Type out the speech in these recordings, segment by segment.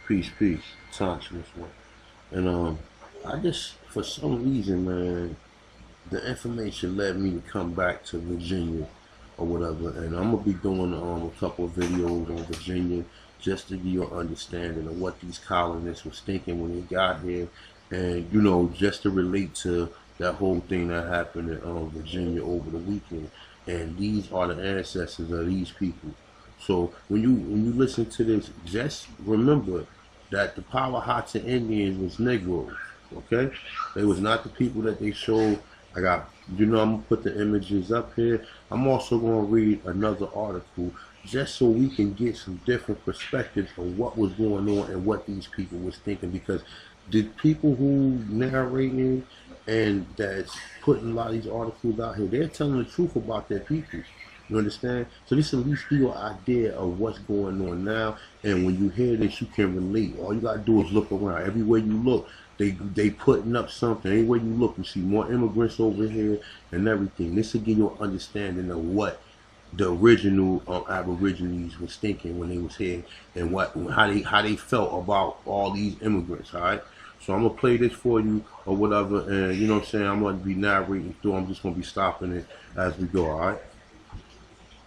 Peace. Touch this one. And I just, for some reason, man, the information led me to come back to Virginia or whatever, and I'm gonna be doing a couple of videos on Virginia just to give you an understanding of what these colonists was thinking when they got here, and you know, just to relate to that whole thing that happened in Virginia over the weekend. And these are the ancestors of these people. So when you listen to this, just remember that the Powhatan Indians was Negroes. Okay, they was not the people that they showed. I got, you know, I'm gonna put the images up here. I'm also gonna read another article just so we can get some different perspectives of what was going on and what these people was thinking, because the people who narrating and that's putting a lot of these articles out here, they're telling the truth about their people. You understand? So this at least give you an idea of what's going on now, and when you hear this, you can relate. All you gotta do is look around. Everywhere you look, they putting up something. Anywhere you look, you see more immigrants over here and everything. This will give you an understanding of what the original Aborigines was thinking when they was here, and how they felt about all these immigrants. All right. So I'm gonna play this for you or whatever, and you know what I'm saying. I'm gonna be narrating through. I'm just gonna be stopping it as we go. All right.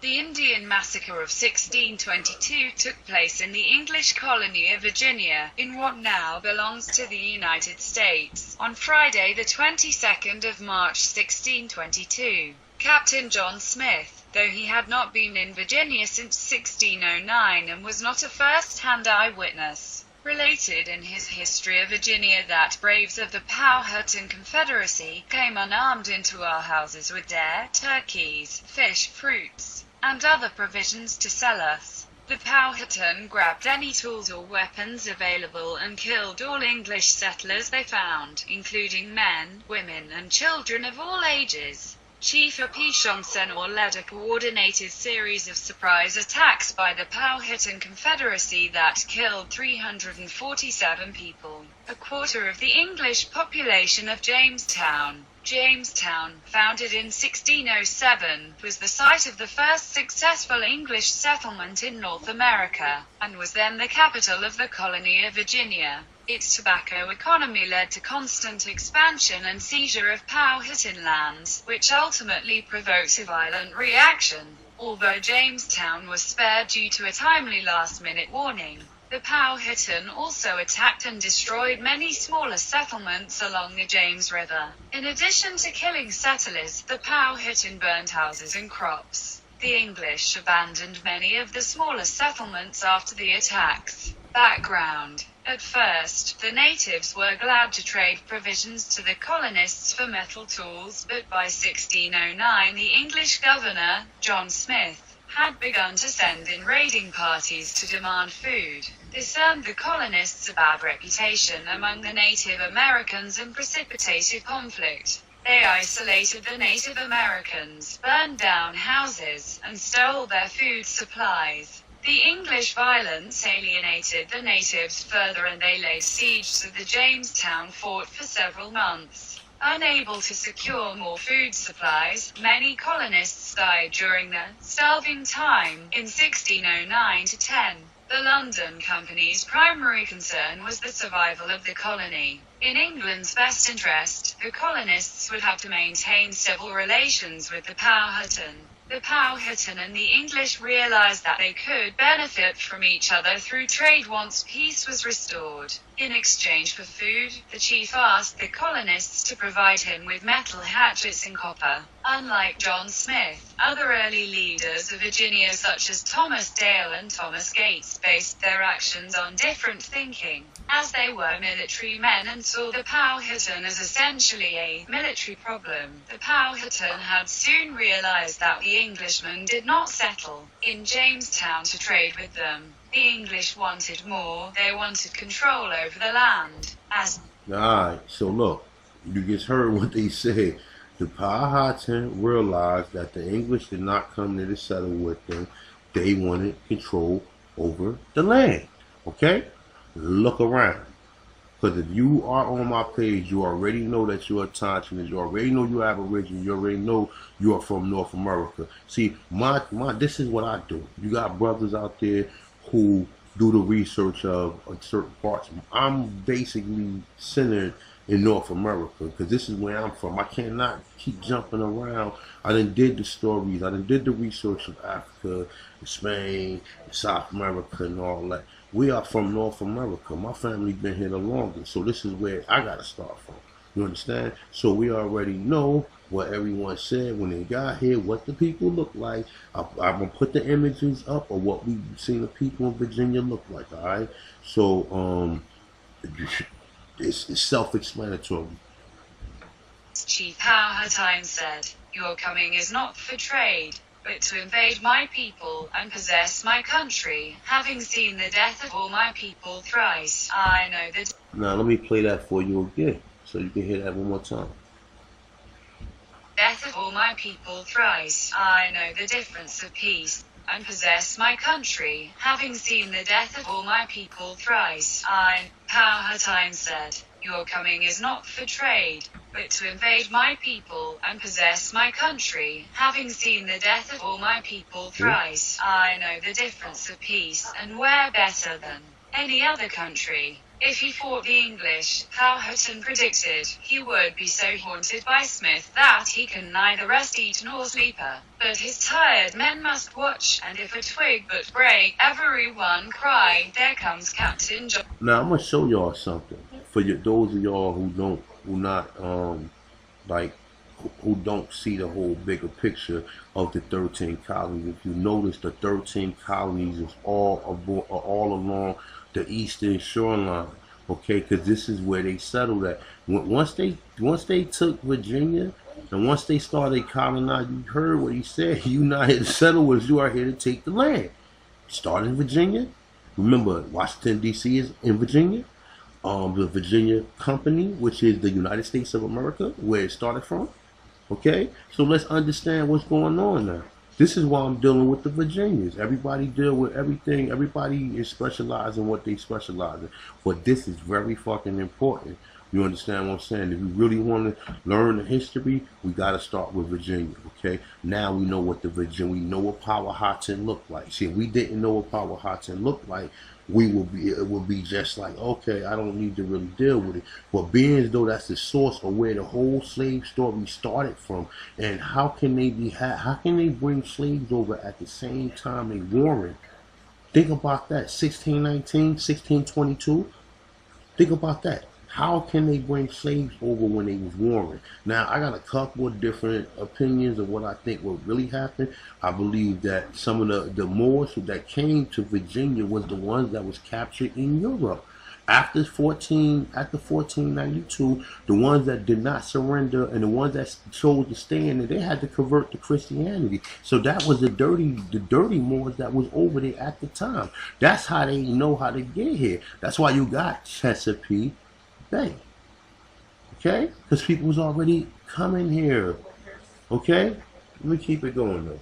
The Indian Massacre of 1622 took place in the English colony of Virginia, in what now belongs to the United States, on Friday the 22nd of March 1622. Captain John Smith, though he had not been in Virginia since 1609 and was not a first-hand eyewitness, related in his History of Virginia that braves of the Powhatan Confederacy came unarmed into our houses with deer, turkeys, fish, fruits, and other provisions to sell us. The Powhatan grabbed any tools or weapons available and killed all English settlers they found, including men, women, and children of all ages. Chief Apishansen led a coordinated series of surprise attacks by the Powhatan Confederacy that killed 347 people, a quarter of the English population of Jamestown. Jamestown, founded in 1607, was the site of the first successful English settlement in North America, and was then the capital of the colony of Virginia. Its tobacco economy led to constant expansion and seizure of Powhatan lands, which ultimately provoked a violent reaction. Although Jamestown was spared due to a timely last-minute warning, the Powhatan also attacked and destroyed many smaller settlements along the James River. In addition to killing settlers, the Powhatan burned houses and crops. The English abandoned many of the smaller settlements after the attacks. Background. At first, the natives were glad to trade provisions to the colonists for metal tools, but by 1609 the English governor, John Smith, had begun to send in raiding parties to demand food. This earned the colonists a bad reputation among the Native Americans and precipitated conflict. They isolated the Native Americans, burned down houses, and stole their food supplies. The English violence alienated the natives further, and they laid siege to the Jamestown fort for several months. Unable to secure more food supplies, many colonists died during the starving time in 1609–10. The London Company's primary concern was the survival of the colony. In England's best interest, the colonists would have to maintain civil relations with the Powhatan. The Powhatan and the English realized that they could benefit from each other through trade once peace was restored. In exchange for food, the chief asked the colonists to provide him with metal hatchets and copper. Unlike John Smith, other early leaders of Virginia such as Thomas Dale and Thomas Gates based their actions on different thinking, as they were military men and saw the Powhatan as essentially a military problem. The Powhatan had soon realized that the Englishmen did not settle in Jamestown to trade with them. The English wanted more. They wanted control over the land. Alright, so look, you just heard what they said. The Powhatan realized that the English did not come there to settle with them. They wanted control over the land. Okay? Look around. Because if you are on my page, you already know that you're a Tontanist. You already know you're Aborigine. You already know you are from North America. See, this is what I do. You got brothers out there who do the research of certain parts. I'm basically centered in North America because this is where I'm from. I cannot keep jumping around. I done did the stories. I done did the research of Africa, Spain, South America, and all that. We are from North America. My family been here the longest, so this is where I gotta start from. You understand? So we already know what everyone said when they got here, what the people look like. I'm gonna put the images up of what we've seen the people in Virginia look like. All right. So it's self-explanatory. Chief Powhatan said, "Your coming is not for trade, but to invade my people and possess my country. Having seen the death of all my people thrice, I know that." Now let me play that for you again, so you can hear that one more time. Death of all my people thrice, I know the difference of peace, and possess my country. Having seen the death of all my people thrice, Powhatan said, "Your coming is not for trade, but to invade my people and possess my country. Having seen the death of all my people thrice, I know the difference of peace, and where better than any other country. If he fought the English, Powhatan predicted, he would be so haunted by Smith that he can neither rest, eat, nor sleep. But his tired men must watch, and if a twig but break, everyone cry, there comes Captain John." Now I'm gonna show y'all something for those of y'all who don't see the whole bigger picture of the 13 colonies. If you notice, the 13 colonies is all along the eastern shoreline, okay? Because this is where they settled at. Once they took Virginia, and once they started colonizing, you heard what he said. You not here to settle us, you are here to take the land. Start in Virginia. Remember, Washington D.C. is in Virginia. The Virginia Company, which is the United States of America, where it started from. Okay, so let's understand what's going on now. This is why I'm dealing with the Virginians. Everybody deal with everything. Everybody is specialized in what they specialize in. But this is very fucking important. You understand what I'm saying? If you really want to learn the history, we got to start with Virginia, okay? Now we know what we know what Powhatan looked like. See, if we didn't know what Powhatan looked like, it would be just like, okay, I don't need to really deal with it. But being as though that's the source of where the whole slave story started from, and how can they bring slaves over at the same time they warring? Think about that. 1619, 1622. Think about that. How can they bring slaves over when they was warring? Now, I got a couple of different opinions of what I think will really happen. I believe that some of the Moors that came to Virginia was the ones that was captured in Europe. After 1492, the ones that did not surrender and the ones that chose to stay in it, they had to convert to Christianity. So that was the dirty Moors that was over there at the time. That's how they know how to get here. That's why you got Chesapeake Bay, okay? Because people was already coming here, okay? Let me keep it going though.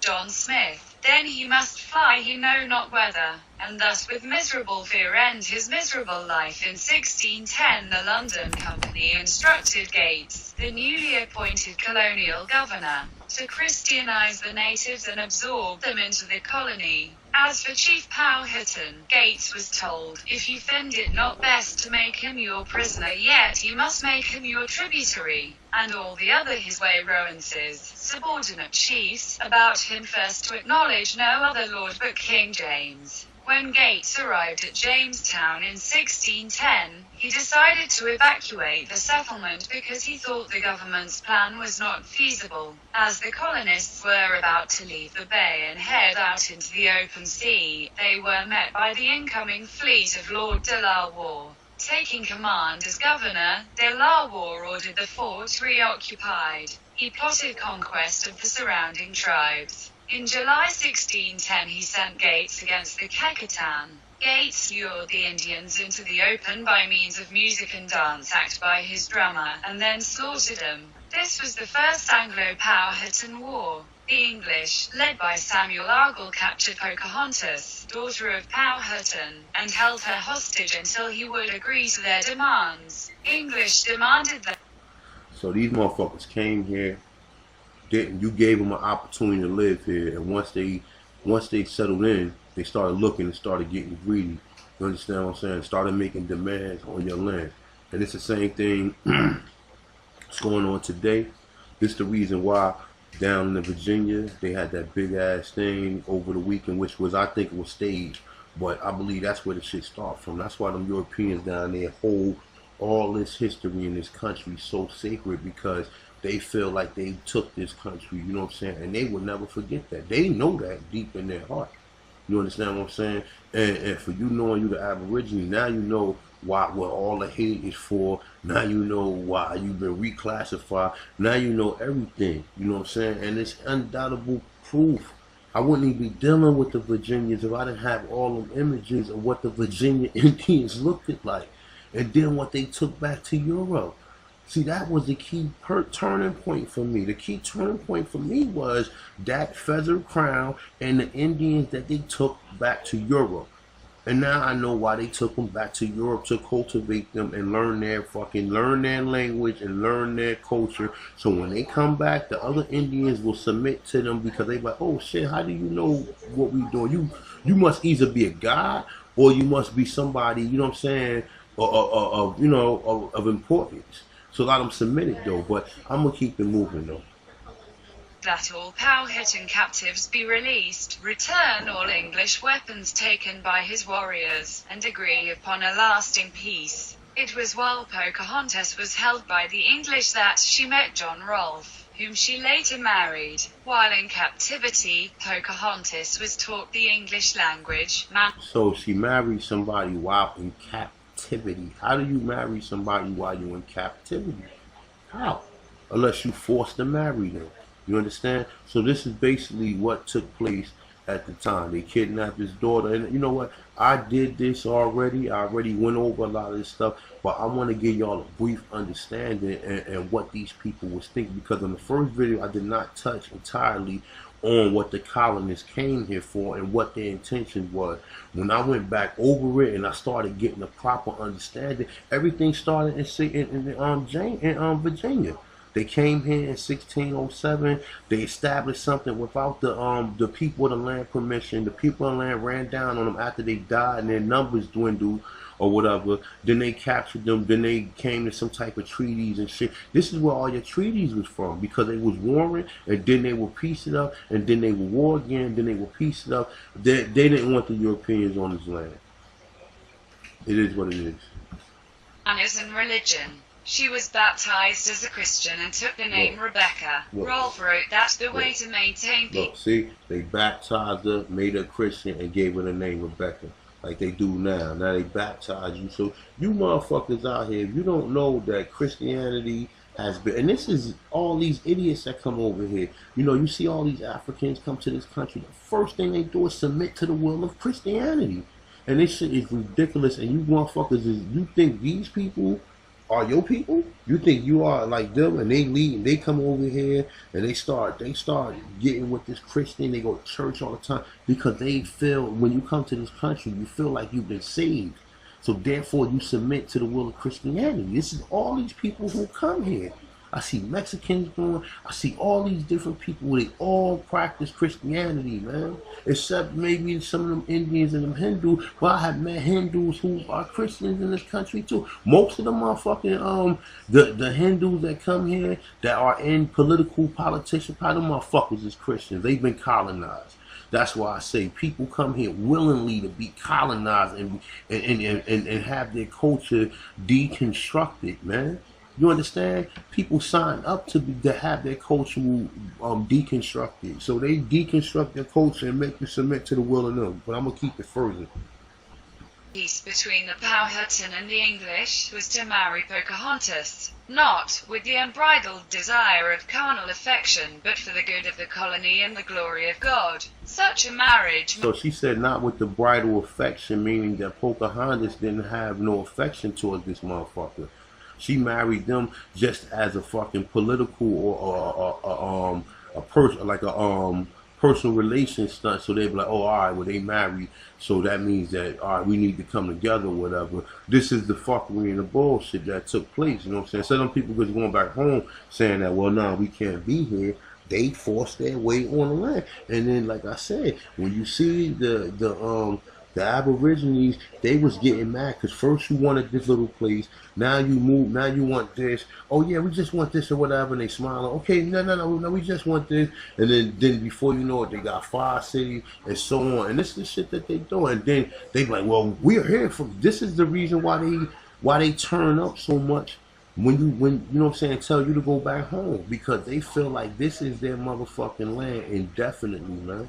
John Smith, then he must fly he know not whither, and thus with miserable fear end his miserable life. In 1610 the London Company instructed Gates, the newly appointed colonial governor, to Christianize the natives and absorb them into the colony. As for Chief Powhatan, Gates was told, if you find it not best to make him your prisoner, yet you must make him your tributary, and all the other his Wayrowances, subordinate chiefs, about him first to acknowledge no other lord but King James. When Gates arrived at Jamestown in 1610, he decided to evacuate the settlement because he thought the government's plan was not feasible. As the colonists were about to leave the bay and head out into the open sea, they were met by the incoming fleet of Lord De La Warr. Taking command as governor, De La Warr ordered the fort reoccupied. He plotted conquest of the surrounding tribes. In July 1610 he sent Gates against the Powhatan. Gates lured the Indians into the open by means of music and dance act by his drummer, and then slaughtered them. This was the first Anglo-Powhatan War. The English, led by Samuel Argall, captured Pocahontas, daughter of Powhatan, and held her hostage until he would agree to their demands. English demanded that. So these motherfuckers came here. You gave them an opportunity to live here, and once they settled in, they started looking and started getting greedy. You understand what I'm saying? Started making demands on your land. And it's the same thing that's going on today. This is the reason why down in Virginia they had that big ass thing over the weekend, which was, I think it was staged, but I believe that's where the shit started from. That's why them Europeans down there hold all this history in this country so sacred, because they feel like they took this country, you know what I'm saying? And they will never forget that. They know that deep in their heart. You understand what I'm saying? And for you knowing you the Aborigine, now you know why, what all the hate is for. Now you know why you've been reclassified. Now you know everything. You know what I'm saying? And it's undoubtable proof. I wouldn't even be dealing with the Virginians if I didn't have all them images of what the Virginia Indians looked like, and then what they took back to Europe. See, that was the key turning point for me. The key turning point for me was that feathered crown and the Indians that they took back to Europe. And now I know why they took them back to Europe, to cultivate them and learn their language and learn their culture. So when they come back, the other Indians will submit to them, because they like, oh shit, how do you know what we doing? You must either be a god or you must be somebody, you know what I'm saying, of importance. So a lot of them submitted though, but I'm gonna keep it moving though. That all Powhatan captives be released, return all English weapons taken by his warriors, and agree upon a lasting peace. It was while Pocahontas was held by the English that she met John Rolfe, whom she later married. While in captivity, Pocahontas was taught the English language. So she married somebody while in captivity. How do you marry somebody while you're in captivity? How? Unless you force to marry them. You understand? So this is basically what took place at the time. They kidnapped his daughter. And you know what? I did this already. I already went over a lot of this stuff. But I want to give y'all a brief understanding and what these people was thinking. Because in the first video, I did not touch entirely on what the colonists came here for and what their intention was. When I went back over it and I started getting a proper understanding, everything started in Virginia. They came here in 1607. They established something without the people of the land permission. The people of the land ran down on them after they died and their numbers dwindled or whatever. Then they captured them. Then they came to some type of treaties and shit. This is where all your treaties was from, because they was warring and then they would piece it up and then they would war again. Then they would piece it up. They didn't want the Europeans on this land. It is what it is. And is in religion. She was baptized as a Christian and took the name Rebecca. Rolfe wrote that the way to maintain peace. Look, see, they baptized her, made her a Christian, and gave her the name Rebecca, like they do now. Now they baptize you. So you motherfuckers out here, if you don't know that Christianity has been, and this is all these idiots that come over here. You know, you see all these Africans come to this country. The first thing they do is submit to the will of Christianity. And this shit is ridiculous. And you motherfuckers, you think these people are your people? You think you are like them, and they leave and they come over here and they start getting with this Christian. They go to church all the time because they feel when you come to this country, you feel like you've been saved. So therefore you submit to the will of Christianity. This is all these people who come here. I see Mexicans doing, I see all these different people, they all practice Christianity, man. Except maybe some of them Indians and them Hindus. But I have met Hindus who are Christians in this country too. Most of the motherfucking the Hindus that come here that are in politician, part of motherfuckers is Christians. They've been colonized. That's why I say people come here willingly to be colonized and have their culture deconstructed, man. You understand? People sign up to have their culture deconstructed. So they deconstruct their culture and make you submit to the will of them. But I'm going to keep it further. Peace between the Powhatan and the English was to marry Pocahontas, not with the unbridled desire of carnal affection, but for the good of the colony and the glory of God. Such a marriage... So she said not with the bridal affection, meaning that Pocahontas didn't have no affection towards this motherfucker. She married them just as a fucking political or a person, like a personal relation stunt. So they be like, oh, all right, well they married, so that means that all right, we need to come together, whatever. This is the fuckery and the bullshit that took place. You know what I'm saying? Some people was going back home saying that, well, no, we can't be here. they forced their way on the land. And then, like I said, when you see the Aborigines, they was getting mad because first you wanted this little place, now you move, now you want this. Oh yeah, we just want this or whatever, and they smiling. Okay, no, we just want this. And then before you know it, they got 5 cities and so on. And this is the shit that they do. And then they be like, well, we're here from. This is the reason why they turn up so much when you know what I'm saying, tell you to go back home, because they feel like this is their motherfucking land indefinitely, man.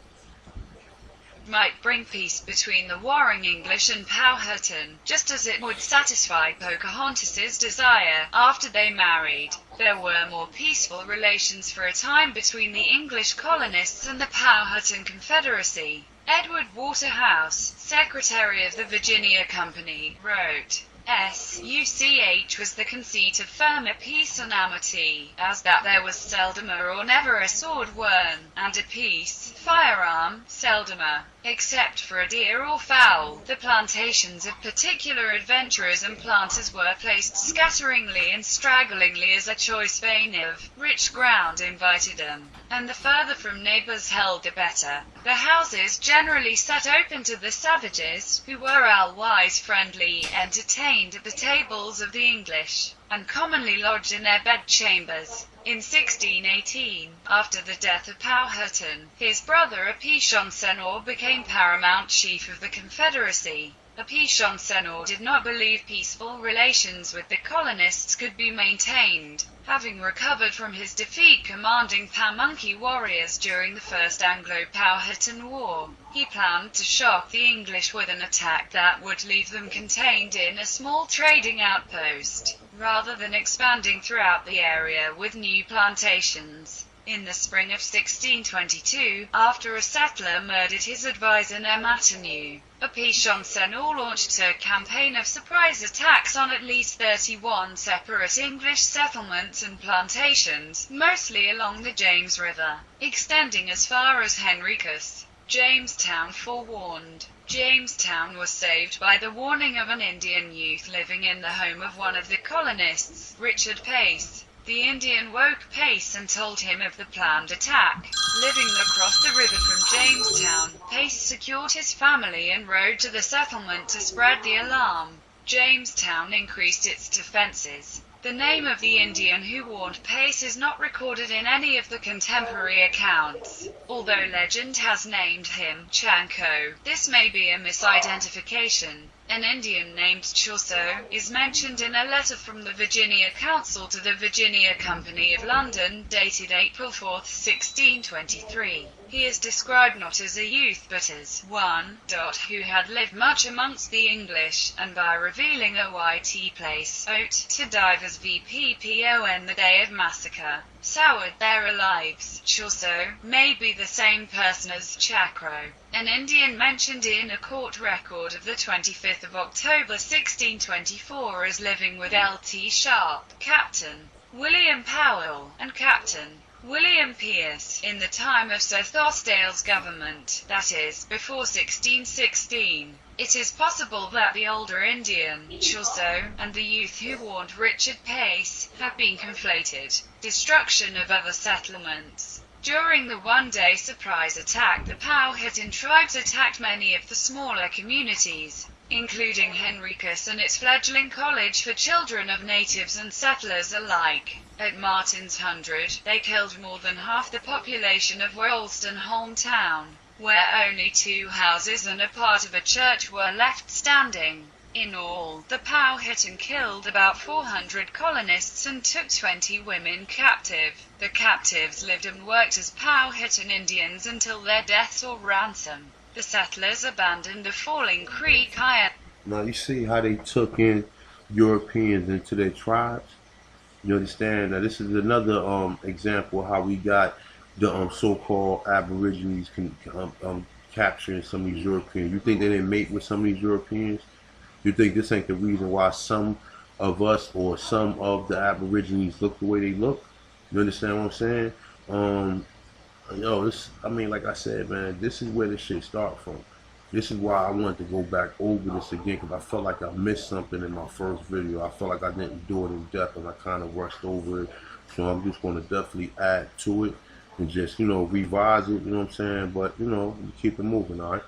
Might bring peace between the warring English and Powhatan, just as it would satisfy Pocahontas's desire after they married. There were more peaceful relations for a time between the English colonists and the Powhatan Confederacy. Edward Waterhouse, secretary of the Virginia Company, wrote, "SUCH was the conceit of firmer peace and amity, as that there was seldomer or never a sword worn, and a peace, firearm, seldomer, except for a deer or fowl. The plantations of particular adventurers and planters were placed scatteringly and stragglingly as a choice vein of rich ground invited them, and the further from neighbors held the better. The houses generally set open to the savages, who were alwise friendly, entertained at the tables of the English, and commonly lodged in their bedchambers." In 1618, after the death of Powhatan, his brother Apishoncenor became paramount chief of the Confederacy. Apishoncenor did not believe peaceful relations with the colonists could be maintained, having recovered from his defeat commanding Pamunkey warriors during the First Anglo-Powhatan War. He planned to shock the English with an attack that would leave them contained in a small trading outpost, rather than expanding throughout the area with new plantations. In the spring of 1622, after a settler murdered his advisor near Matanieu, Apishoncenor launched a campaign of surprise attacks on at least 31 separate English settlements and plantations, mostly along the James River, extending as far as Henricus. Jamestown forewarned. Jamestown was saved by the warning of an Indian youth living in the home of one of the colonists, Richard Pace. The Indian woke Pace and told him of the planned attack. Living across the river from Jamestown, Pace secured his family and rode to the settlement to spread the alarm. Jamestown increased its defenses. The name of the Indian who warned Pace is not recorded in any of the contemporary accounts, although legend has named him Chanco. This may be a misidentification. An Indian named Chaucer is mentioned in a letter from the Virginia Council to the Virginia Company of London, dated April 4, 1623. He is described not as a youth but as one who had lived much amongst the English, and by revealing a YT place to divers VPPON the day of massacre, soured their lives. Chaucer may be the same person as Chacro, an Indian mentioned in a court record of the 25th of October 1624 as living with L.T. Sharp, Captain William Powell, and Captain William Pierce, in the time of Sir Thorsteale's government, that is, before 1616. It is possible that the older Indian, Chaucer, and the youth who warned Richard Pace, have been conflated. Destruction of other settlements. During the one-day surprise attack, the Powhatan tribes attacked many of the smaller communities, including Henricus and its fledgling college for children of natives and settlers alike. At Martin's Hundred, they killed more than half the population of Woolston hometown, where only 2 houses and a part of a church were left standing. In all, the Powhatan killed about 400 colonists and took 20 women captive. The captives lived and worked as Powhatan Indians until their deaths or ransom. The settlers abandoned the Falling Creek Island. Now you see how they took in Europeans into their tribes? You understand? Now this is another example of how we got the so-called Aborigines capturing some of these Europeans. You think they didn't mate with some of these Europeans? You think this ain't the reason why some of us or some of the Aborigines look the way they look? You understand what I'm saying? I mean, like I said, man, this is where this shit start from. This is why I wanted to go back over this again, because I felt like I missed something in my first video. I felt like I didn't do it in depth and I kind of rushed over it. So I'm just going to definitely add to it. and just, you know, revise it, you know what I'm saying? But, you know, we keep it moving, all right?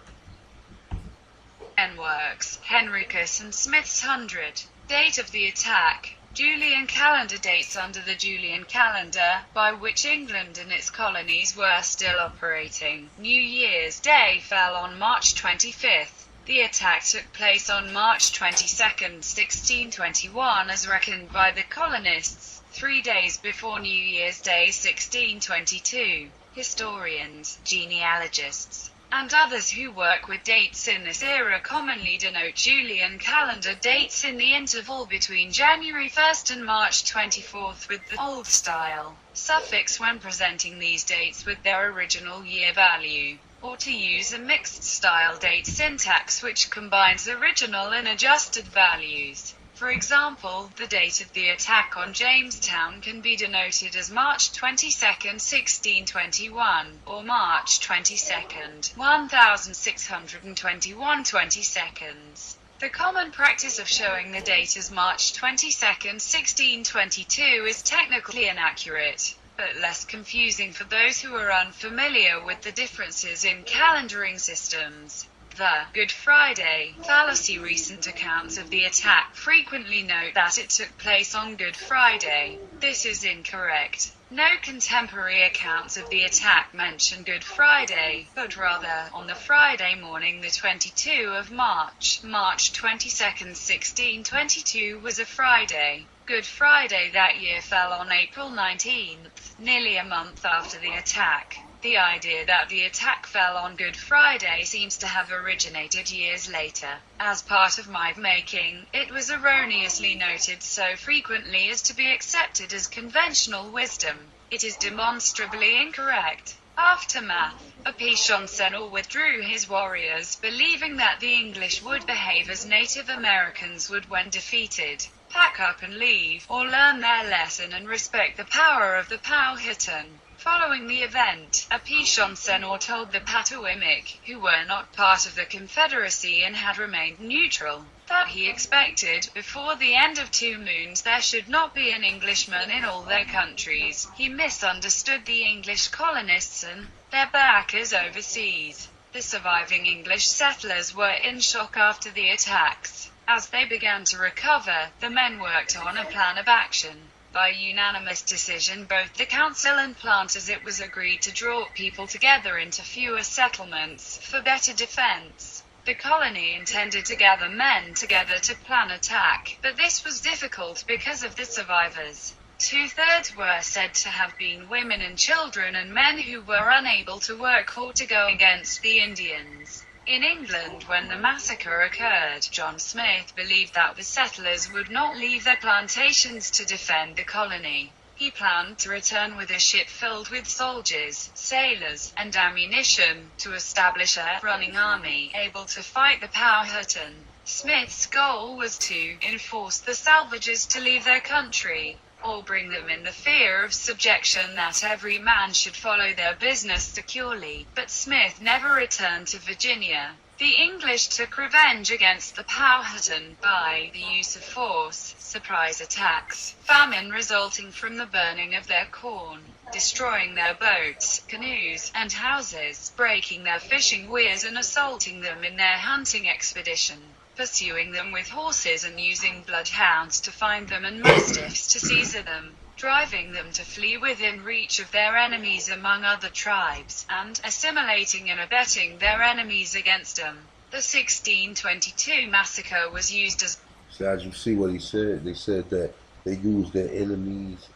Works, Henricus and Smith's 100. Date of the attack. Julian calendar dates under the Julian calendar, by which England and its colonies were still operating. New Year's Day fell on March 25th. The attack took place on March 22nd, 1621, as reckoned by the colonists, 3 days before New Year's Day 1622. Historians, genealogists, and others who work with dates in this era commonly denote Julian calendar dates in the interval between January 1st and March 24th with the Old Style suffix when presenting these dates with their original year value, or to use a mixed style date syntax which combines original and adjusted values. For example, the date of the attack on Jamestown can be denoted as March 22nd, 1621, or March 22nd, 1621 20 seconds. The common practice of showing the date as March 22nd, 1622 is technically inaccurate, but less confusing for those who are unfamiliar with the differences in calendaring systems. The Good Friday fallacy. Recent accounts of the attack frequently note that it took place on Good Friday. This is incorrect. No contemporary accounts of the attack mention Good Friday, but rather, on the Friday morning the 22 of March, March 22nd, 1622 was a Friday. Good Friday that year fell on April 19th, nearly a month after the attack. The idea that the attack fell on Good Friday seems to have originated years later. As part of myth-making, it was erroneously noted so frequently as to be accepted as conventional wisdom. It is demonstrably incorrect. Aftermath. Apishonceno withdrew his warriors, believing that the English would behave as Native Americans would when defeated. Pack up and leave, or learn their lesson and respect the power of the Powhatan. Following the event, Apishonceno told the Patawimek, who were not part of the Confederacy and had remained neutral, that he expected, before the end of 2 moons, there should not be an Englishman in all their countries. He misunderstood the English colonists and their backers overseas. The surviving English settlers were in shock after the attacks. As they began to recover, the men worked on a plan of action. By unanimous decision, both the council and planters, it was agreed to draw people together into fewer settlements, for better defense. The colony intended to gather men together to plan attack, but this was difficult because of the survivors. 2/3 were said to have been women and children and men who were unable to work or to go against the Indians. In England, when the massacre occurred, John Smith believed that the settlers would not leave their plantations to defend the colony. He planned to return with a ship filled with soldiers, sailors, and ammunition, to establish a running army, able to fight the Powhatan. Smith's goal was to enforce the salvages to leave their country, or bring them in the fear of subjection, that every man should follow their business securely. But Smith never returned to Virginia. The English took revenge against the Powhatan by the use of force, surprise attacks, famine resulting from the burning of their corn, destroying their boats, canoes, and houses, breaking their fishing weirs and assaulting them in their hunting expedition, pursuing them with horses and using bloodhounds to find them and mastiffs to seize them, driving them to flee within reach of their enemies among other tribes, and assimilating and abetting their enemies against them. The 1622 massacre was used as... So as you see what he said, they said that they used their enemies,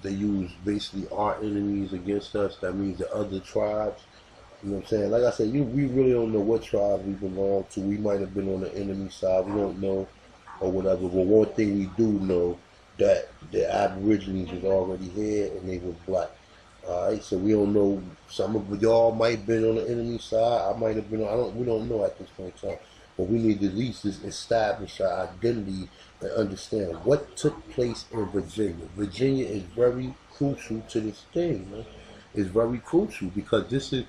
they used basically our enemies against us. That means the other tribes. You know what I'm saying? Like I said, we really don't know what tribe we belong to. We might have been on the enemy side. We don't know, or whatever. But one thing we do know, that the Aborigines was already here and they were black. Alright, so we don't know. Some of y'all might have been on the enemy side. I might have been. We don't know at this point in time. But we need to at least just establish our identity and understand what took place in Virginia. Virginia is very crucial to this thing, man. It's very crucial because this is.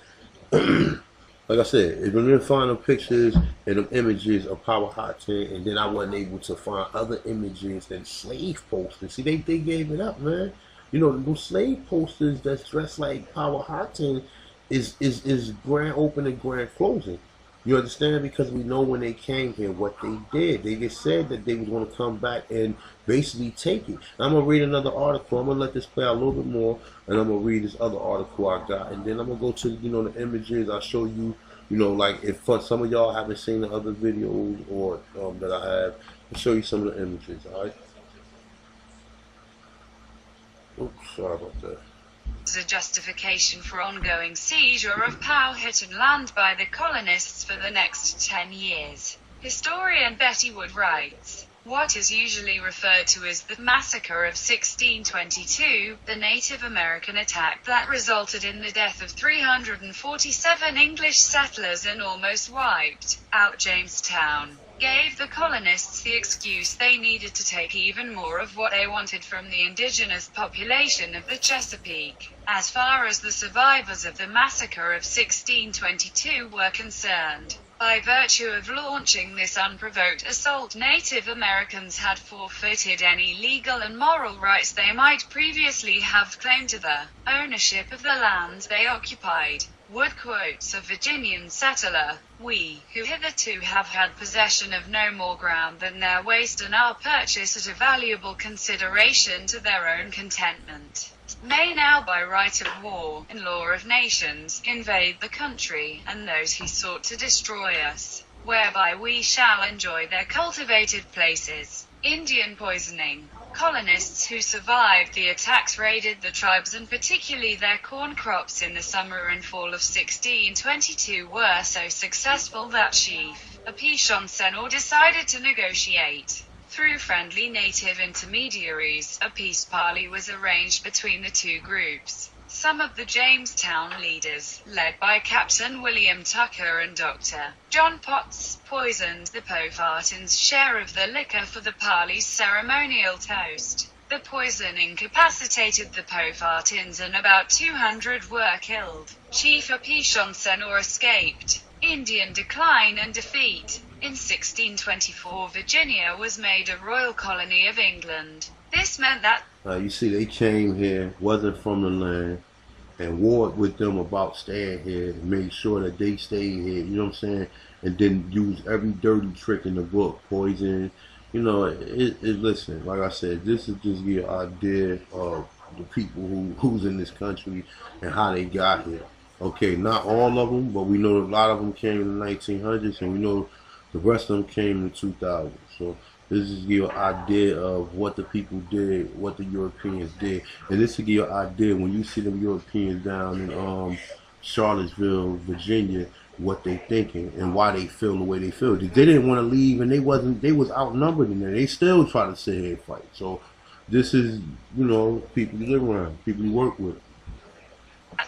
Like I said, if we didn't find the pictures and the images of Powhatan, and then I wasn't able to find other images and slave posters. See, they gave it up, man. You know, those slave posters that's dressed like Powhatan is grand opening, grand closing. You understand? Because we know when they came here what they did. They just said that they was going to come back and basically take it. I'm going to read another article. I'm going to let this play out a little bit more, and I'm going to read this other article I got. And then I'm going to go to, you know, the images. I'll show you, you know, like if for some of y'all haven't seen the other videos or that I have, I'll show you some of the images, all right? Oops, sorry about that. As a justification for ongoing seizure of Powhatan land by the colonists for the next 10 years. Historian Betty Wood writes, what is usually referred to as the Massacre of 1622, the Native American attack that resulted in the death of 347 English settlers and almost wiped out Jamestown, gave the colonists the excuse they needed to take even more of what they wanted from the indigenous population of the Chesapeake. As far as the survivors of the massacre of 1622 were concerned, by virtue of launching this unprovoked assault, Native Americans had forfeited any legal and moral rights they might previously have claimed to the ownership of the lands they occupied. Wood quotes a Virginian settler, "We, who hitherto have had possession of no more ground than their waste and our purchase at a valuable consideration to their own contentment, may now by right of war, and law of nations, invade the country, and those who sought to destroy us, whereby we shall enjoy their cultivated places." Indian poisoning. Colonists who survived the attacks raided the tribes and particularly their corn crops in the summer and fall of 1622 were so successful that Chief Apishonceno decided to negotiate. Through friendly native intermediaries, a peace parley was arranged between the two groups. Some of the Jamestown leaders, led by Captain William Tucker and Dr. John Potts, poisoned the Powhatan's share of the liquor for the parley's ceremonial toast. The poison incapacitated the Powhatans and about 200 were killed. Chief Apishonceno escaped. Indian decline and defeat. In 1624, Virginia was made a royal colony of England. This meant that you see, they came here, wasn't from the land, and warred with them about staying here, and made sure that they stayed here, you know what I'm saying? And then use every dirty trick in the book, poison, you know, listen, like I said, this is just give you an idea of the people who's in this country and how they got here. Okay, not all of them, but we know a lot of them came in the 1900s, and we know the rest of them came in the 2000s. So this is to give you an idea of what the people did, what the Europeans did. And this to give you an idea when you see the Europeans down in Charlottesville, Virginia, what they thinking and why they feel the way they feel. They didn't want to leave, and they was outnumbered in there. They still try to sit here and fight. So this is, you know, people you live around, people you work with.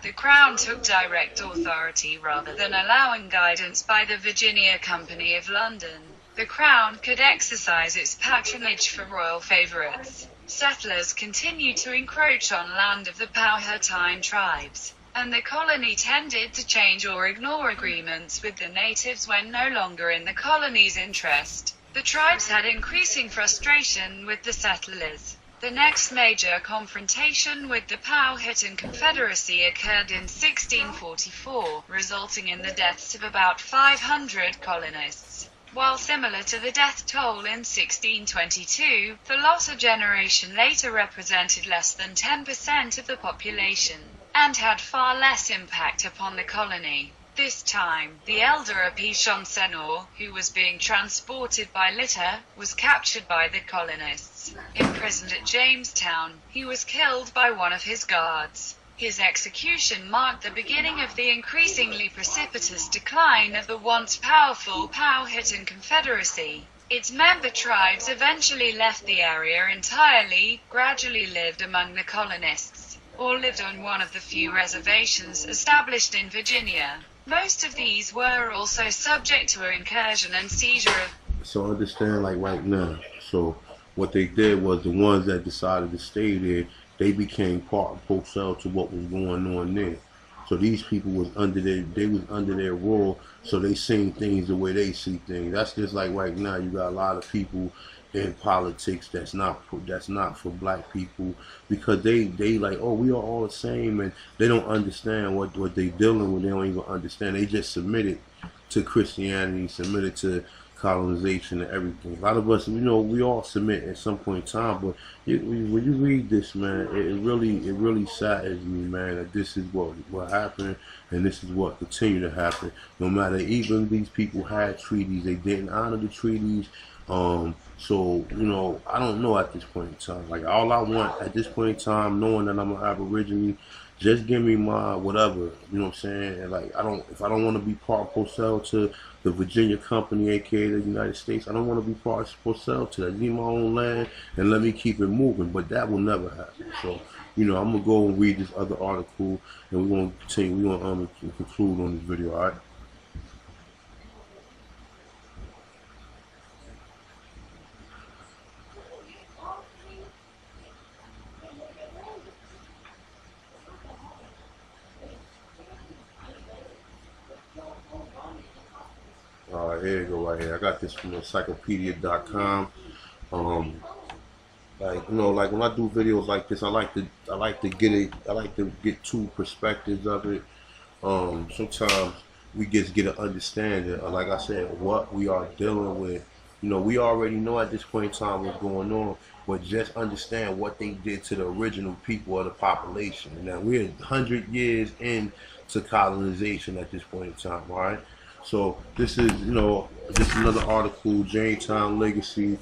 the Crown took direct authority rather than allowing guidance by the Virginia Company of London. The Crown could exercise its patronage for royal favourites. Settlers continued to encroach on land of the Powhatan tribes, and the colony tended to change or ignore agreements with the natives when no longer in the colony's interest. The tribes had increasing frustration with the settlers. The next major confrontation with the Powhatan Confederacy occurred in 1644, resulting in the deaths of about 500 colonists. While similar to the death toll in 1622, the loss a generation later represented less than 10% of the population, and had far less impact upon the colony. This time, the elder Apishonceno, who was being transported by litter, was captured by the colonists. Imprisoned at Jamestown, he was killed by one of his guards. His execution marked the beginning of the increasingly precipitous decline of the once powerful Powhatan Confederacy. Its member tribes eventually left the area entirely, gradually lived among the colonists, or lived on one of the few reservations established in Virginia. Most of these were also subject to incursion and seizure of... So understand, like right now, so what they did was the ones that decided to stay there, they became part and parcel to what was going on there. So these people was under their rule, so they seen things the way they see things. That's just like right now, you got a lot of people in politics that's not for black people, because they like, oh, we are all the same, and they don't understand what they dealing with. They don't even understand. They just submitted to Christianity, submitted to colonization and everything. A lot of us, we all submit at some point in time, but when you read this, man, it really saddens me, man, that this is what happened, and this is what continue to happen. No matter, even these people had treaties, they didn't honor the treaties. So, I don't know at this point in time. Like, all I want at this point in time, knowing that I'm an Aborigine, just give me my whatever, you know what I'm saying? And like, if I don't want to be part of sell to the Virginia company, aka the United States, I don't want to be part of sell to that. Give me my own land and let me keep it moving. But that will never happen. So, I'm gonna go and read this other article, and we're gonna continue. We're gonna conclude on this video. All right. Here you go, right here. I got this from encyclopedia.com. Like, like when I do videos like this, I like to get two perspectives of it. Sometimes we just get an understanding, like I said, what we are dealing with. We already know at this point in time what's going on, but just understand what they did to the original people of the population. Now we're 100 years into colonization at this point in time, all right? So this is, just another article, Jamestown Legacy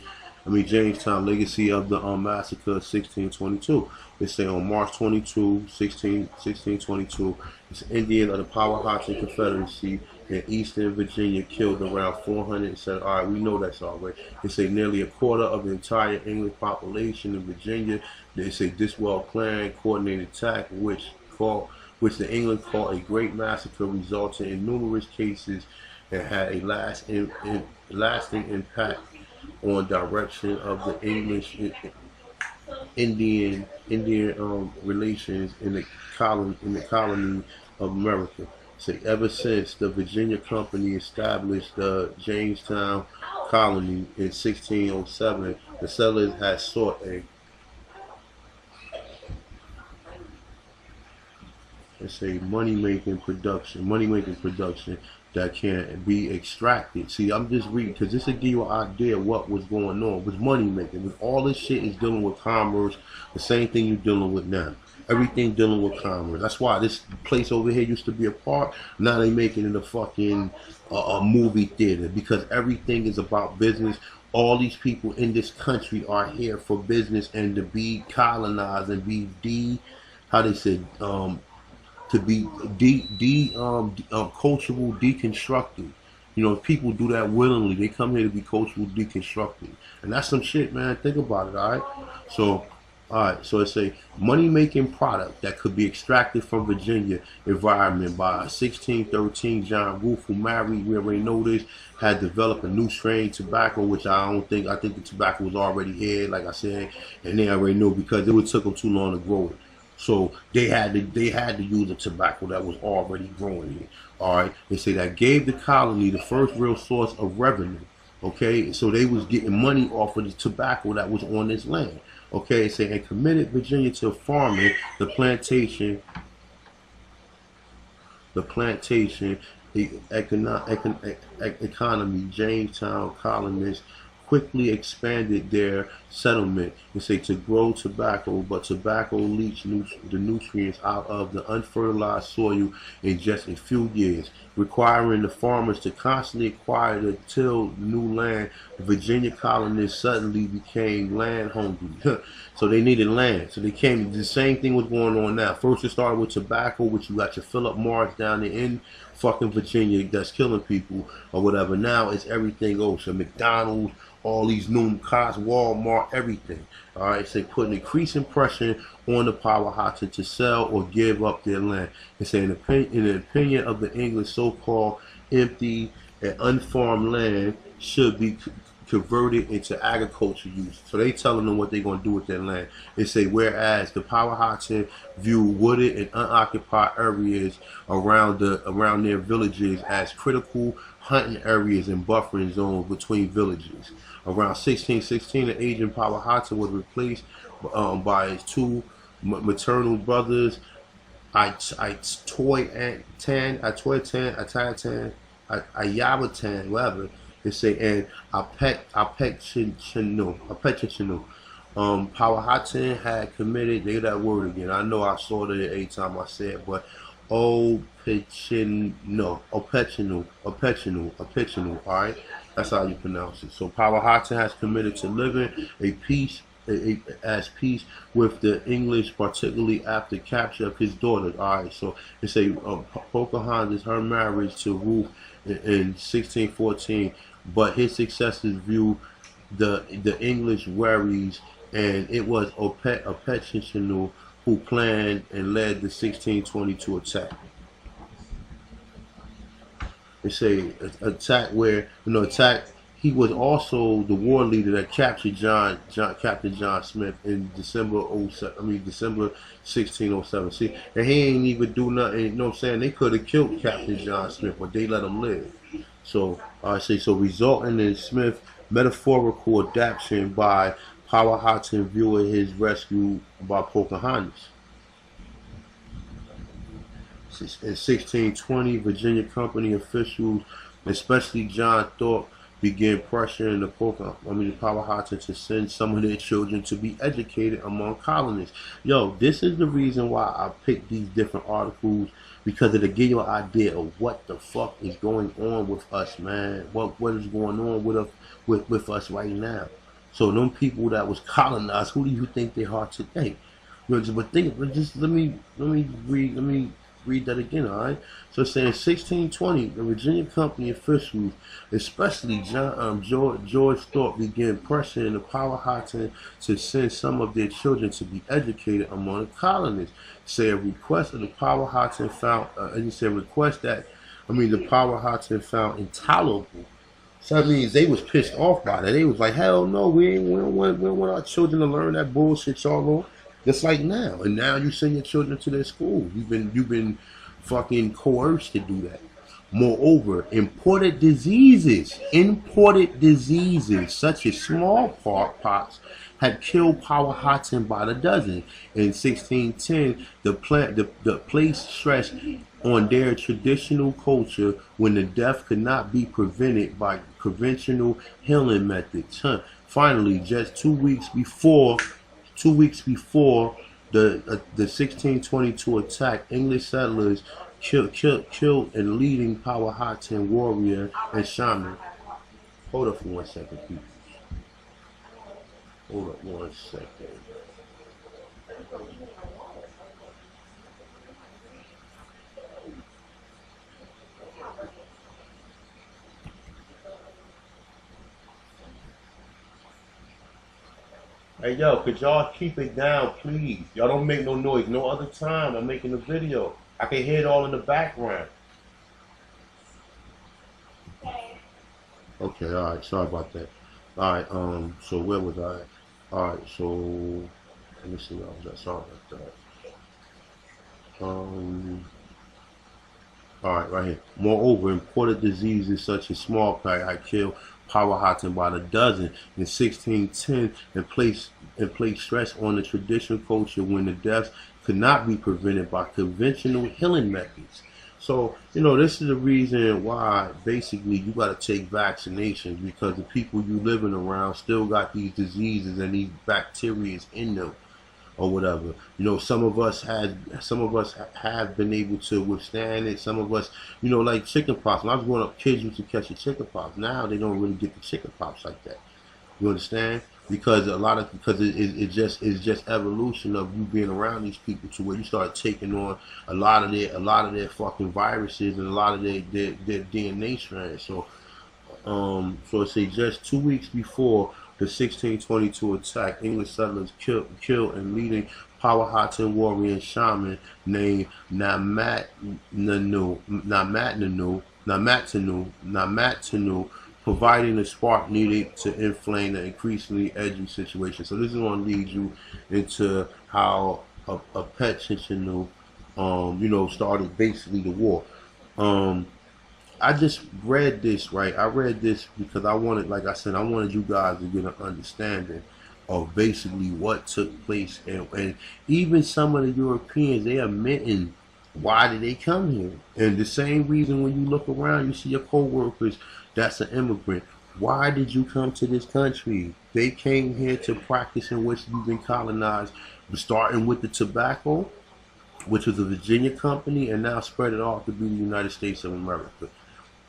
of the Massacre of 1622. They say on March 22, 1622, this Indian of the Powhatan Confederacy in Eastern Virginia killed around 400 and said, all right, we know that's already. They say nearly a quarter of the entire English population in Virginia. They say this well-planned, coordinated attack, which the England called a great massacre, resulted in numerous cases and had a lasting impact on direction of the English Indian relations in the colony of America. So ever since the Virginia Company established the Jamestown colony in 1607, the settlers had sought a money-making production that can be extracted. See, I'm just reading because this will give you an idea of what was going on. It was money-making. With all this shit is dealing with commerce, the same thing you're dealing with now. Everything dealing with commerce. That's why this place over here used to be a park. Now they make it in a fucking movie theater, because everything is about business. All these people in this country are here for business and to be colonized and be to be cultural deconstructed. People do that willingly. They come here to be cultural deconstructed, and that's some shit, man. Think about it, all right. So it's a money-making product that could be extracted from Virginia environment. By 1613, John Wolfe, who married, we already know this, had developed a new strain tobacco, which I think the tobacco was already here, like I said, and they already knew because it would took them too long to grow it. So they had to use a tobacco that was already growing here. All right, they say that gave the colony the first real source of revenue. Okay, so they was getting money off of the tobacco that was on this land. Okay, say and committed Virginia to farming, the plantation, the economy. Jamestown colonists quickly expanded their settlement, to grow tobacco, but tobacco leached the nutrients out of the unfertilized soil in just a few years, requiring the farmers to constantly acquire to till new land. The Virginia colonists suddenly became land hungry. So they needed land. So the same thing was going on now. First it started with tobacco, which you got your Philip Morris down there in fucking Virginia that's killing people or whatever. Now it's everything else. So McDonald's, all these new cars, Walmart, everything. All right, so putting increasing pressure on the Powhatan to sell or give up their land. It's saying, in the opinion of the English, so-called empty and unfarmed land should be converted into agriculture use. So they telling them what they're going to do with their land. They say, whereas the Powhatan view wooded and unoccupied areas around their villages as critical hunting areas and buffering zones between villages. Around 1616, the aging Powhatan was replaced by his two maternal brothers, Ayabatan, whatever they say, and Apechinu. Powhatan had committed, they that word again. I know I saw it every time I say it, but Opechinu, alright? That's how you pronounce it. So Powhatan has committed to living as peace with the English, particularly after capture of his daughter. Alright, so it's a Pocahontas, her marriage to Ruth in 1614, but his successors view the English worries, and it was Opechinu who planned and led the 1622 attack. It's a attack where, he was also the war leader that captured Captain John Smith in December 1607. See, and he ain't even do nothing, you know what I'm saying? They could have killed Captain John Smith, but they let him live. So I say, so resulting in Smith metaphorical adaptation by Powhatan viewing his rescue by Pocahontas. In 1620, Virginia Company officials, especially John Thorpe, began pressuring the Powhatan to send some of their children to be educated among colonists. Yo, this is the reason why I picked these different articles, because it'll give you an idea of what the fuck is going on with us, man. What is going on with us right now. So them people that was colonized, who do you think they are today? But just let me read that again, all right? So it's saying 1620, the Virginia Company officials, especially George Thorpe, began pressuring the Powhatan to send some of their children to be educated among the colonists. Say a request of the Powhatan found, the Powhatan found intolerable. So that means they was pissed off by that. They was like, hell no, we don't want our children to learn that bullshit y'all on. Just like now, and now you send your children to their school. You've been fucking coerced to do that. Moreover, imported diseases such as smallpox had killed Powhatan by the dozen. In 1610, the place stressed on their traditional culture when the death could not be prevented by conventional healing methods. Finally, just 2 weeks before the 1622 attack, English settlers killed a leading Powhatan warrior and shaman. Hold up for 1 second, people. Hold up 1 second. Hey yo, could y'all keep it down, please? Y'all don't make no noise. No other time I'm making a video. I can hear it all in the background. Okay, alright, sorry about that. Alright, so where was I? Alright, so let me see where I was at. Sorry about that. Alright, right here. Moreover, imported diseases such as smallpox had killed Powhatan by the dozen in 1610 and placed stress on the traditional culture when the deaths could not be prevented by conventional healing methods. So, this is the reason why basically you got to take vaccinations, because the people you living around still got these diseases and these bacteria in them or whatever. Some of us have been able to withstand it. Some of us, like chickenpox. When I was growing up, kids used to catch the chickenpox. Now they don't really get the chickenpox like that. You understand? Because it's just evolution of you being around these people to where you start taking on a lot of their fucking viruses and a lot of their DNA strands. So it's just 2 weeks before the 1622 attack, English settlers killed a leading Powhatan warrior and shaman named Namatanu, providing the spark needed to inflame the increasingly edgy situation. So this is going to lead you into how Apechinu, started basically the war. I just read this, right? I read this because I wanted, like I said, I wanted you guys to get an understanding of basically what took place, and even some of the Europeans, they admitting why did they come here, and the same reason when you look around, you see your co-workers that's an immigrant. Why did you come to this country? They came here to practice in which you've been colonized, starting with the tobacco, which was a Virginia company, and now spread it off to be the United States of America.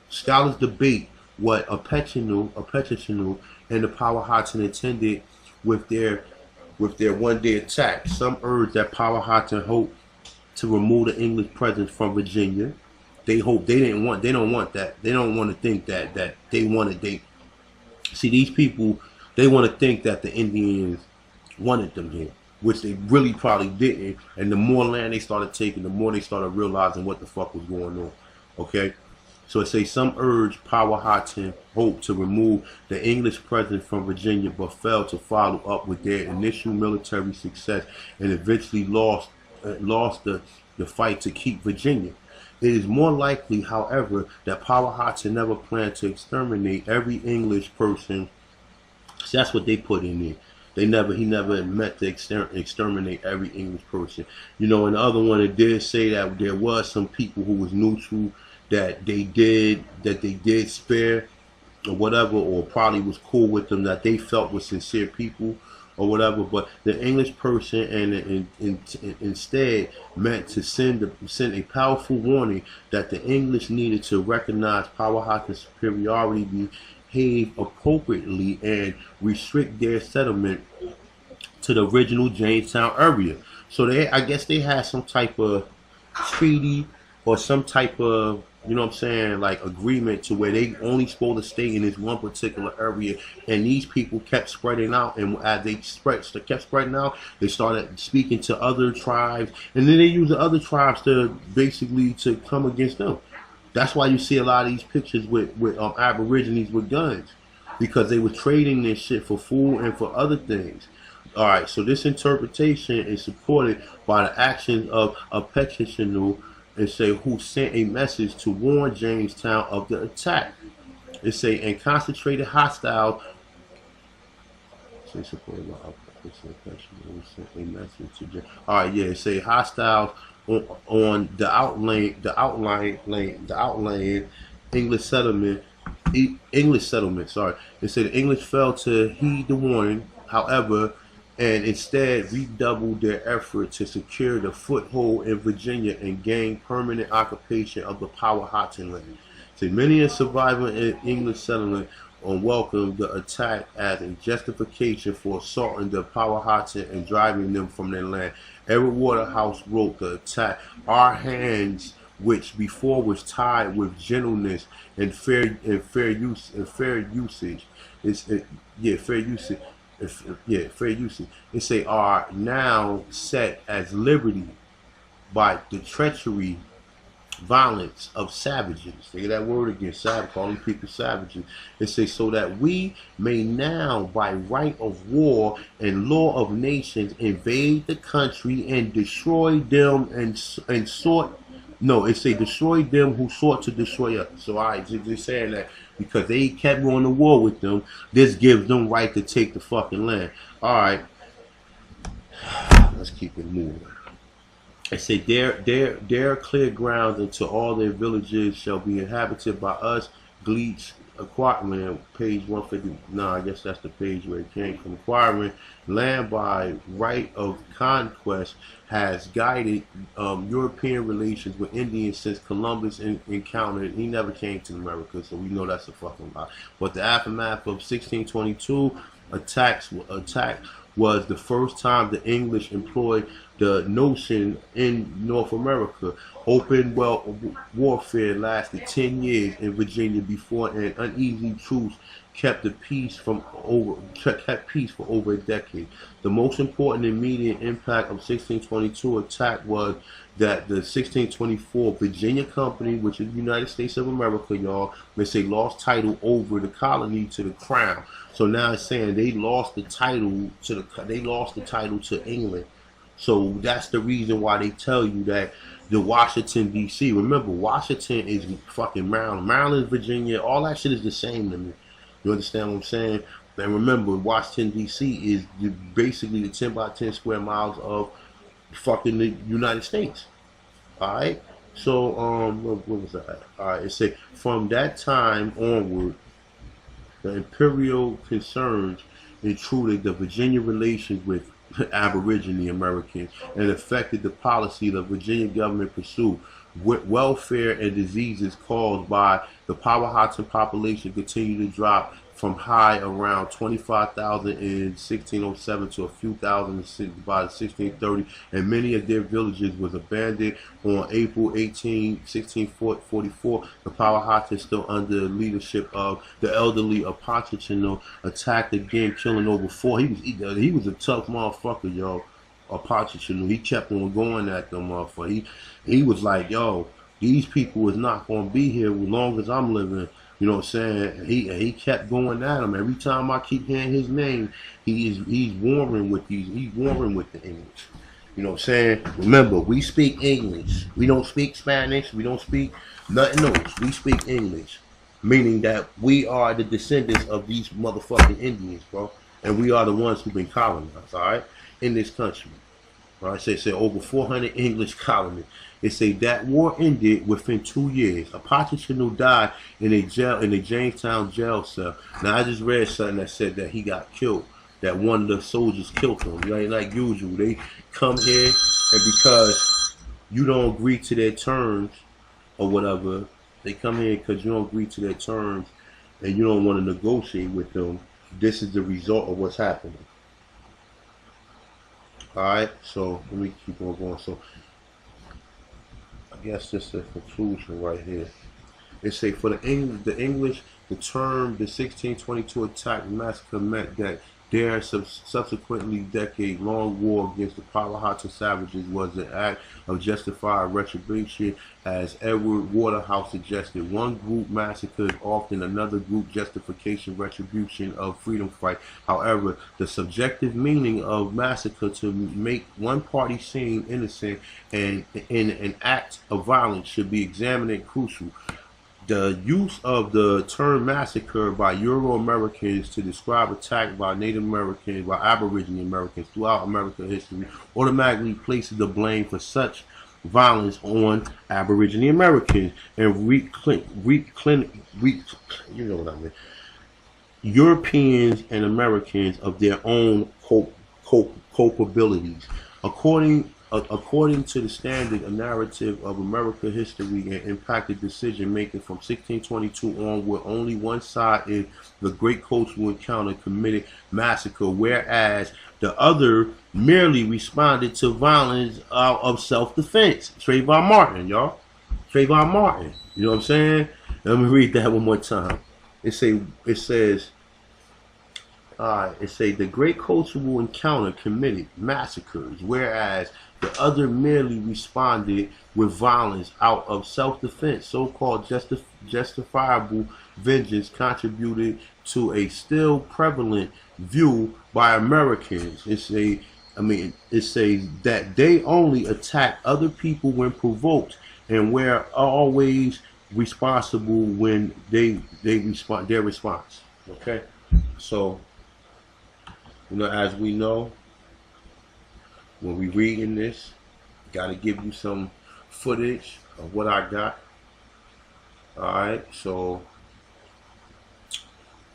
Scholars debate what Aborigine and the Powhatan intended with their one-day attack. Some urge that Powhatan hoped to remove the English presence from Virginia. They hope they don't want that. They don't want to think that see, these people, they want to think that the Indians wanted them here, which they really probably didn't. And the more land they started taking, the more they started realizing what the fuck was going on. Okay? So it says some urged Powhatan hoped to remove the English presence from Virginia, but failed to follow up with their initial military success and eventually lost the fight to keep Virginia. It is more likely, however, that Powhatan never planned to exterminate every English person. So that's what they put in there. He never meant to exterminate every English person. You know, and the other one, it did say that there was some people who was neutral that they did spare or whatever, or probably was cool with them, that they felt were sincere people or whatever. But the English person and instead meant to send a powerful warning that the English needed to recognize Powhatan's superiority, behave appropriately, and restrict their settlement to the original Jamestown area. So I guess they had some type of treaty or some type of, you know what I'm saying, like agreement to where they only supposed to stay in this one particular area, and these people kept spreading out, and as they kept spreading out, they started speaking to other tribes, and then they used the other tribes to basically to come against them. That's why you see a lot of these pictures with Aborigines with guns, because they were trading this shit for food and for other things. All right, so this interpretation is supported by the actions of Aborigine, and say who sent a message to warn Jamestown of the attack. It say, and concentrated hostile. Say supported by Aborigine, sent a message to. All right, yeah. It say hostile on the outlying English settlement. Sorry, it said the English failed to heed the warning. However, and instead redoubled their effort to secure the foothold in Virginia and gain permanent occupation of the Powhatan land. So many a survivor in English settlement welcomed the attack as a justification for assaulting the Powhatan and driving them from their land. Edward Waterhouse wrote the attack, "Our hands, which before was tied with gentleness and fair usage, fair usage. They say are now set as liberty by the treachery, violence of savages." They get that word again, savage, calling people savages. They say so that we may now, by right of war and law of nations, invade the country and destroy them and sought. No, it say destroy them who sought to destroy us. So they're saying that because they kept going to war with them, this gives them right to take the fucking land. All right, let's keep it moving. It say their clear grounds until all their villages shall be inhabited by us. Gleech acquiring, page 150. No, I guess that's the page where it came from. Acquiring land by right of conquest has guided European relations with Indians since Columbus encountered. He never came to America, so we know that's a fucking lie. But the aftermath of 1622 attack was the first time the English employed the notion in North America. Open warfare lasted 10 years in Virginia before an uneasy truce kept peace for over a decade. The most important immediate impact of 1622 attack was that the 1624 Virginia Company, which is the United States of America, y'all, they say lost title over the colony to the crown. So now it's saying they lost the title to England. So that's the reason why they tell you that the Washington D.C. Remember, Washington is fucking Maryland, Maryland, Virginia. All that shit is the same to me. You understand what I'm saying? And remember, Washington D.C. is basically the 10 by 10 square miles of fucking the United States. All right. So what was that? All right. It said from that time onward, the imperial concerns intruded the Virginia relations with Aborigine Americans and affected the policy the Virginia government pursued. Welfare and diseases caused by the Powhatan population continued to drop from high around 25,000 in 1607 to a few thousand by 1630, and many of their villages was abandoned. On April 18, 1644, the Powhatan, still under the leadership of the elderly Aborigine, attacked again, killing over 4. He was a tough motherfucker, yo. Aborigine, he kept on going at them motherfucker. He was like, yo, these people is not gonna be here as long as I'm living. You know what I'm saying? He kept going at him. Every time I keep hearing his name, he's warring with the English. You know what I'm saying? Remember, we speak English. We don't speak Spanish. We don't speak nothing else. We speak English. Meaning that we are the descendants of these motherfucking Indians, bro. And we are the ones who've been colonized, all right, in this country. All right, say over 400 English colonists. It say that war ended within 2 years. A Aborigine died in a Jamestown jail cell. Now I just read something that said that he got killed. That one of the soldiers killed him. Like usual, they come here and because you don't agree to their terms or whatever, they come here because you don't agree to their terms and you don't want to negotiate with them. This is the result of what's happening. Alright, so let me keep on going. So I guess this is a conclusion right here. It say for the English, the term the 1622 attack massacre meant that their subsequently decade-long war against the Powhatan savages was an act of justified retribution, as Edward Waterhouse suggested. One group massacred often another group justification retribution of freedom fight. However, the subjective meaning of massacre to make one party seem innocent and in an act of violence should be examined and crucial. The use of the term massacre by Euro-Americans to describe attack by Native Americans, by Aborigine Americans throughout American history automatically places the blame for such violence on Aborigine Americans and you know what I mean, Europeans and Americans of their own culpabilities. According to the standard narrative of American history and impacted decision making from 1622 on, where only one side in the Great Coastal Encounter committed massacre, whereas the other merely responded to violence out of self-defense. Trayvon Martin, y'all. Trayvon Martin. You know what I'm saying? Let me read that one more time. It says. It say the Great Coastal Encounter committed massacres, whereas the other merely responded with violence out of self-defense. So-called justifiable vengeance contributed to a still prevalent view by Americans. It says that they only attack other people when provoked, and we're always responsible when they respond. Their response. Okay, so. You know, as we know, when we reading this, got to give you some footage of what I got. Alright, so,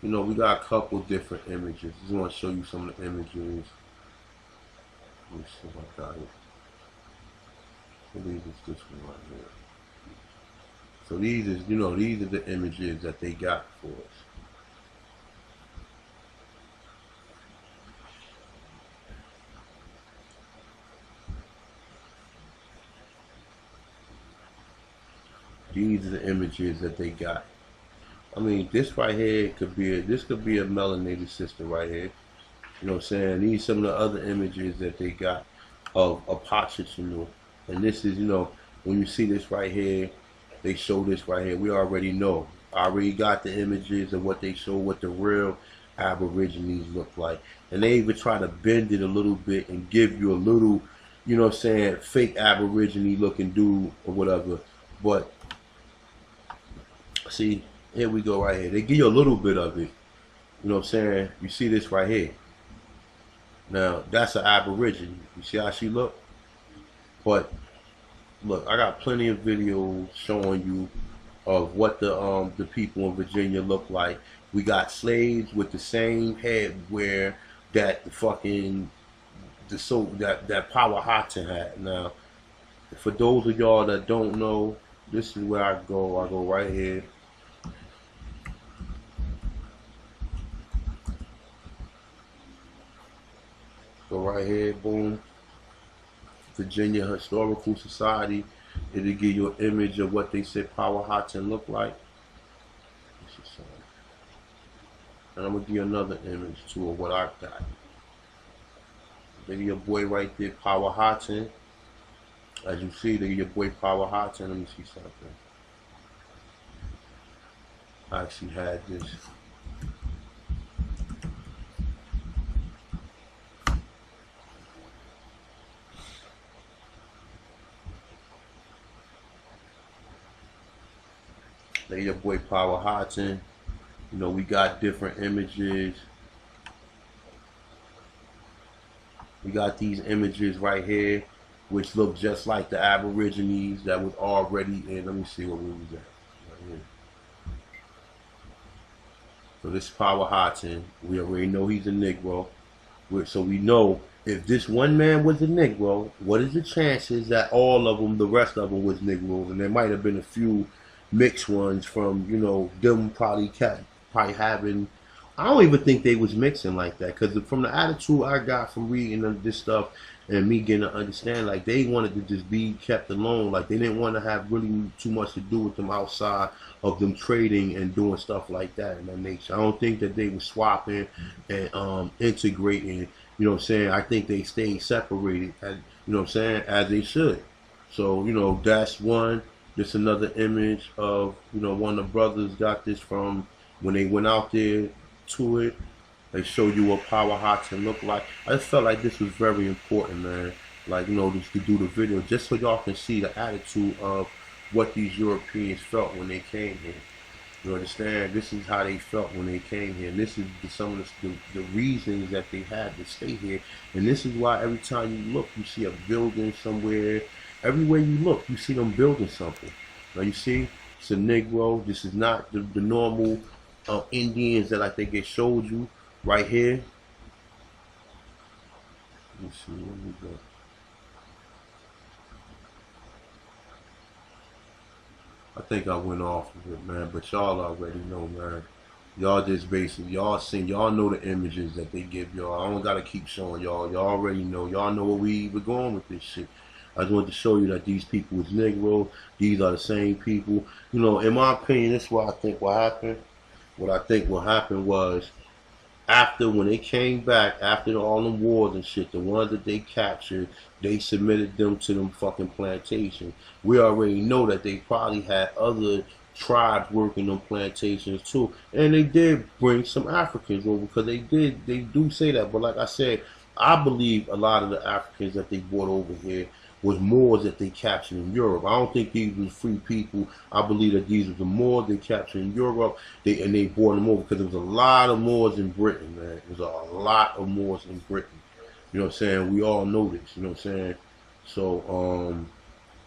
you know, we got a couple different images. I just want to show you some of the images. Let me see what I got here. I believe it's this one right here. So these are the images that they got for us. These are the images that they got. I mean, this right here could be a melanated sister right here. You know what I'm saying? These are some of the other images that they got of Powhatan. And this is, you know, when you see this right here, they show this right here. We already know. I already got the images of what they show, what the real Aborigines look like. And they even try to bend it a little bit and give you a little you know what I'm saying, fake Aborigine looking dude or whatever. But see, here we go right here. They give you a little bit of it. You know what I'm saying? You see this right here. Now, that's an Aborigine. You see how she look? But look, I got plenty of videos showing you of what the people in Virginia look like. We got slaves with the same headwear that the fucking that Powhatan had. Now, for those of y'all that don't know, this is where I go. I go right here. Go right here, boom. Virginia Historical Society. It'll give you an image of what they said Powhatan looked like. And I'm gonna give you another image too of what I got. There's your boy right there, Powhatan. As you see, there's your boy Powhatan. Let me see something. I actually had this. There's your boy Powhatan. You know, we got different images. We got these images right here, which look just like the Aborigines that was already in. Let me see what we was at. Right here. So this is Powhatan. We already know he's a Negro. So we know if this one man was a Negro, what is the chances that all of them, the rest of them, was Negroes? And there might have been a few mixed ones from, you know, them probably having, I don't even think they was mixing like that, because from the attitude I got from reading this stuff and me getting to understand, like they wanted to just be kept alone. Like they didn't want to have really too much to do with them outside of them trading and doing stuff like that in that nature. I don't think that they were swapping and integrating, you know what I'm saying. I think they stayed separated, as, you know what I'm saying, as they should. So, you know, that's one. This another image of, you know, one of the brothers got this from when they went out there to it. They show you what Powhatan looked like. I just felt like this was very important, man. Like, you know, just to do the video, just so y'all can see the attitude of what these Europeans felt when they came here. You understand? This is how they felt when they came here. And this is some of the reasons that they had to stay here. And this is why every time you look, you see a building somewhere. Everywhere you look, you see them building something. Now you see, it's a Negro. This is not the normal Indians that I think they showed you right here. Let me see, where we go. I think I went off of it, man, but y'all already know, man. Y'all just basically, y'all know the images that they give y'all. I don't gotta keep showing y'all. Y'all already know. Y'all know where we were going with this shit. I just wanted to show you that these people was Negro. These are the same people. You know, in my opinion, this is what I think will happen. What I think will happen was, after, when they came back, after all them wars and shit, the ones that they captured, they submitted them to them fucking plantations. We already know that they probably had other tribes working on plantations too. And they did bring some Africans over, because they do say that. But like I said, I believe a lot of the Africans that they brought over here was Moors that they captured in Europe. I don't think these were free people. I believe that these were the Moors they captured in Europe. They brought them over because there was a lot of Moors in Britain, man. There's a lot of Moors in Britain. You know what I'm saying? We all know this. You know what I'm saying? So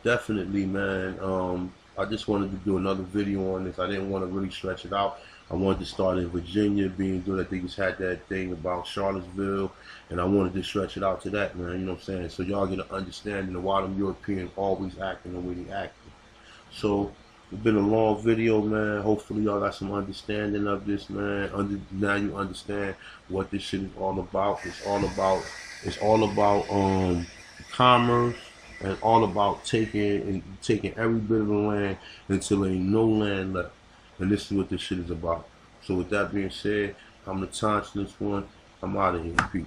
definitely, man. I just wanted to do another video on this. I didn't want to really stretch it out. I wanted to start in Virginia, being good that they just had that thing about Charlottesville, and I wanted to stretch it out to that, man, you know what I'm saying? So y'all get an understanding of why them Europeans always acting the way they acting. So it's been a long video, man. Hopefully y'all got some understanding of this, man. Now you understand what this shit is all about. It's all about commerce, and all about taking every bit of the land until there ain't no land left. And this is what this shit is about. So with that being said, I'm the Thompson, this one. I'm out of here. Peace.